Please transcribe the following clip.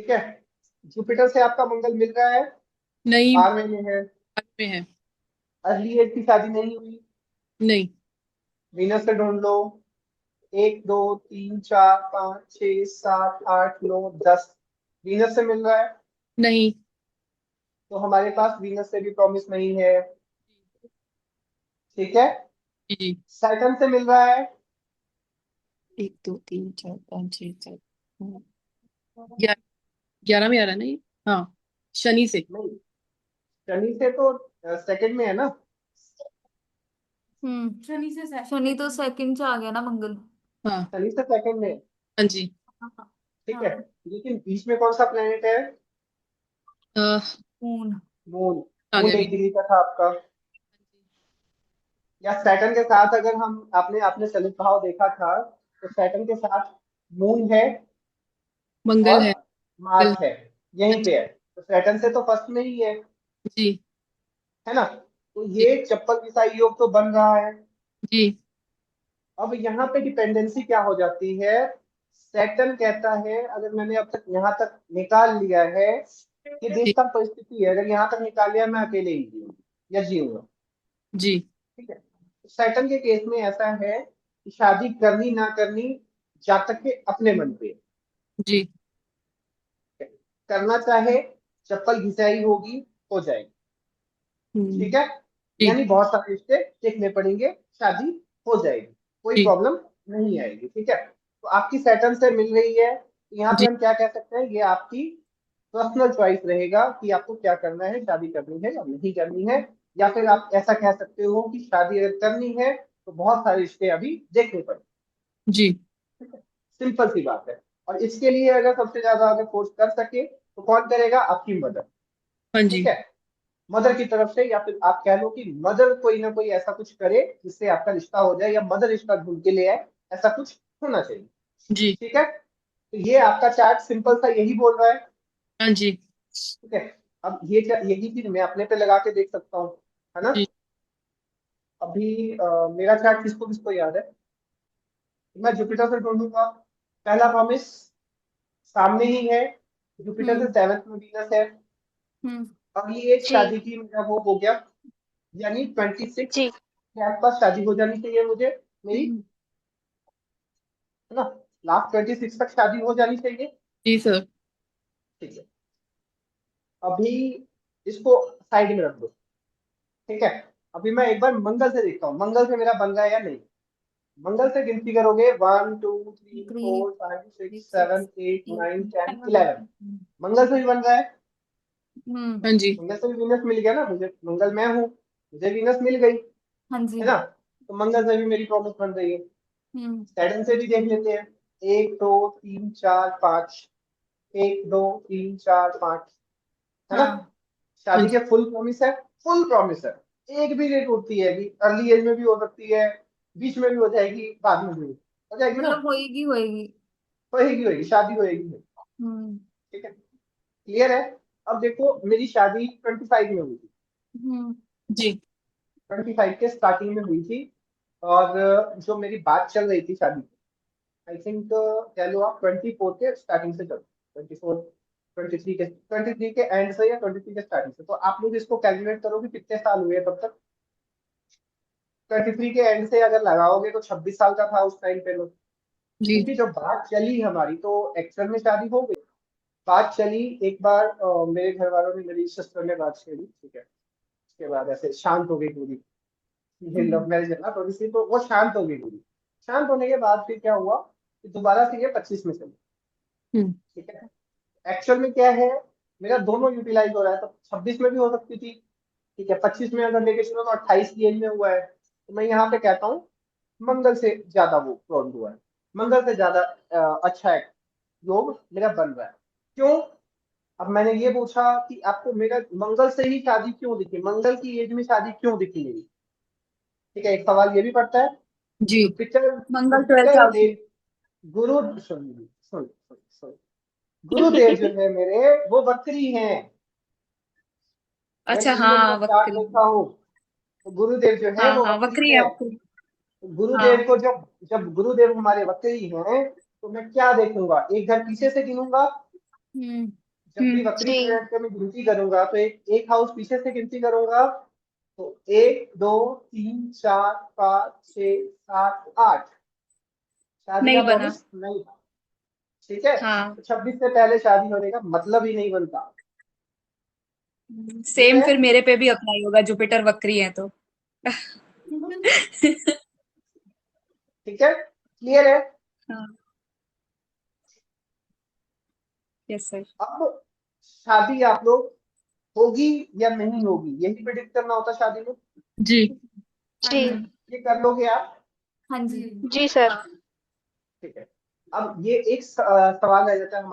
ठीक है। जुपिटर से आपका मंगल मिल रहा है, नहीं। 12वें में है। बाद में है। अर्ली एज की शादी नहीं हुई। नहीं। वीनस से ढूंढ लो। 1 2 3 4 5 6 7 8 9 10। वीनस से मिल रहा है। नहीं। तो हमारे पास वीनस से भी प्रॉमिस नहीं है। ठीक है। जी जी। सैटर्न से मिल रहा है। 1 2 3 4 5 6 7। 11। 11 में आ रहा है ना ये। हाँ। शनि से। नहीं, शनि से तो सेकंड में है ना। शनि तो सेकंड से आ गया ना मंगल। हाँ। शनि से सेकंड में है। हाँ जी। हाँ। ठीक है। हाँ। लेकिन बीच में कौन सा प्लेनेट है? आ, मून। मून। आ मून गया एक भी। डिग्री का था आपका। या सैटर्न के साथ अगर हम आपने आपने चलित भाव देखा था, तो सैटर्न के साथ मून है मंगल और है। मंगल मार्स है। है। हाँ यहीं जी। पे है। तो सैटर्न से तो फर्स्ट में ही जी है ना। तो जी। ये चप्पल ईसाई योग तो बन रहा है। जी अब यहाँ पे डिपेंडेंसी क्या हो जाती है? सैटर्न कहता है अगर मैंने अब तक यहाँ तक निकाल लिया है, ये देश जी। का परिस्थिति है, अगर यहाँ तक निकाल लिया मैं अकेले ही जीऊंगा या जीऊंगा। जी ठीक है। सैटर्न के केस में ऐसा है कि शादी करनी ना करनी जातक के अपने मन पे है। जी। करना चाहे चप्पल घिसाई होगी, हो जाएगी। हम्म। ठीक है। जी यानी बहुत सारे रिश्ते देखने पड़ेंगे, शादी हो जाएगी, कोई जी। प्रॉब्लम नहीं आएगी। ठीक है। तो आपकी सैटर्न से मिल रही है, तो यहाँ पे जी हम क्या कह सकते हैं, ये आपकी पर्सनल चॉइस रहेगा कि आपको क्या करना है, शादी करनी है या नहीं करनी है। या फिर आप ऐसा कह सकते हो कि शादी अगर करनी है तो बहुत सारे रिश्ते अभी देखने पड़ेंगे। जी। सिंपल सी बात है। और इसके लिए अगर सबसे ज्यादा अगर फोर्स कर सके तो कौन करेगा? आपकी मदर। हाँ जी। ठीक है। मदर की तरफ से, या फिर आप कह लो कि मदर कोई ना कोई ऐसा कुछ करे जिससे आपका रिश्ता हो जाए, या मदर रिश्ता ढूंढ के ले आए, ऐसा कुछ होना चाहिए। जी। ठीक है। तो ये आपका चार्ट सिंपल सा यही बोल रहा है। हाँ जी। ठीक है। अब ये यही चीज मैं अपने पे लगा के देख सकता हूँ, है ना। जी। अभी मेरा चार्ट किसको किसको याद है? मैं जुपिटर से ढूंढूंगा। पहला प्रॉमिस सामने ही है। जुपिटर से हम्म। सेवंथ में वीनस है। हम्म। अगली एज जी शादी की मेरा वो हो गया, यानी 26 जी। के आसपास शादी हो जानी चाहिए मुझे, मेरी, हम्म। है ना। लास्ट 26 तक शादी हो जानी चाहिए। जी सर। ठीक है। अभी इसको साइड में रख दो। ठीक है। अभी मैं एक बार मंगल से देखता हूँ, मंगल से मेरा बन रहा है या नहीं। मंगल से गिनती करोगे, 1 2 3 4 5 6 7 8 9 10 11। मंगल से भी बन रहा है। हम्म। हाँ जी। मंगल से भी वीनस मिल गया ना मुझे, मंगल मैं हूँ, मुझे वीनस मिल गई, हाँ जी। है ना। तो मंगल से भी मेरी प्रॉमिस बन रही है। हम्म। सैटर्न से भी देख लेते हैं। 1 2 3 4 5। 1 2 3 4 5, है ना। हाँ। हाँ शादी जी। के फुल प्रॉमिस है। फुल प्रॉमिस है। एक भी डेट होती है कि अर्ली एज में भी हो सकती है, बीच में भी हो जाएगी, बाद में भी हो जाएगी ना। मतलब होएगी होएगी। होएगी होएगी, शादी होएगी। हम्म। ठीक है। क्लियर है। अब देखो मेरी शादी 25 में हुई थी। हम्म। जी। 25 के स्टार्टिंग में हुई थी। और जो मेरी बात चल रही थी शादी की, आई थिंक कह लो आप 24 के स्टार्टिंग से चल, 24, 23 के, 23 के एंड से या 23 के स्टार्टिंग से। तो आप लोग इसको कैलकुलेट करो कि कितने साल हुए तब तक। 23 के एंड से अगर लगाओगे तो 26 साल का था उस टाइम पे लोग। जी। क्योंकि जब बात चली हमारी तो एक्चुअल में शादी हो गई। बात चली एक बार, मेरे घर वालों ने, मेरी सिस्टर ने बात छेड़ी। ठीक है। उसके बाद ऐसे शांत हो गई पूरी। ये हम्म। लव मैरिज है ना थोड़ी सी, तो वो शांत हो गई पूरी। शांत होने के बाद फिर क्या हुआ कि दोबारा से ये 25 में चली। हम्म। ठीक है। एक्चुअल में क्या है, मेरा दोनों यूटिलाइज हो रहा है, तो 26 में भी हो सकती थी। ठीक है। 25 में अगर लेके चलो तो 28 की एज में हुआ है, तो मैं यहाँ पे कहता हूँ मंगल से ज्यादा वो प्रॉन्ट हुआ है। मंगल से ज्यादा अच्छा है, योग मेरा बन रहा है। क्यों? अब मैंने ये पूछा कि आपको मेरा मंगल से ही शादी क्यों दिखी, मंगल की एज में शादी क्यों दिखी मेरी। ठीक है। एक सवाल ये भी पड़ता है। जी। जुपिटर, मंगल 12th जुपिटर हाउस में। देव, गुरु, सुन सुन सुन, गुरुदेव जो है मेरे, वो बकरी हैं। अगर अच्छा, कभी मैंने हाँ चार्ट वक्री। देखा हो, तो गुरुदेव जो है हाँ वो हाँ बकरी वक्री है है। वक्री। तो गुरुदेव हाँ। को जब जब गुरुदेव हमारे बकरी हैं, तो मैं क्या देखूंगा? एक घर पीछे से गिनूंगा, जब भी वक्री जी। त्रिभुज की मैं गिनती करूंगा तो एक हाउस पीछे से गिनती करूंगा तो 1 2 3 4 5 6 7 8 शादी नहीं का बना। प्रॉमिस नहीं था। ठीक है, हाँ, तो 26 से पहले शादी होने का मतलब ही नहीं बनता। क्लियर सेम है? फिर मेरे पे भी अप्लाई होगा, जुपिटर वक्री है तो। ठीक है, क्लियर है? हाँ, यस सर। अब शादी आप लोग होगी या नहीं होगी यही प्रिडिक्ट करना होता है शादी में। जी। हाँ जी। जी। ये कर लोगे आप? हाँ जी। जी सर। ठीक है, अब ये एक सवाल रह जाता है हमारा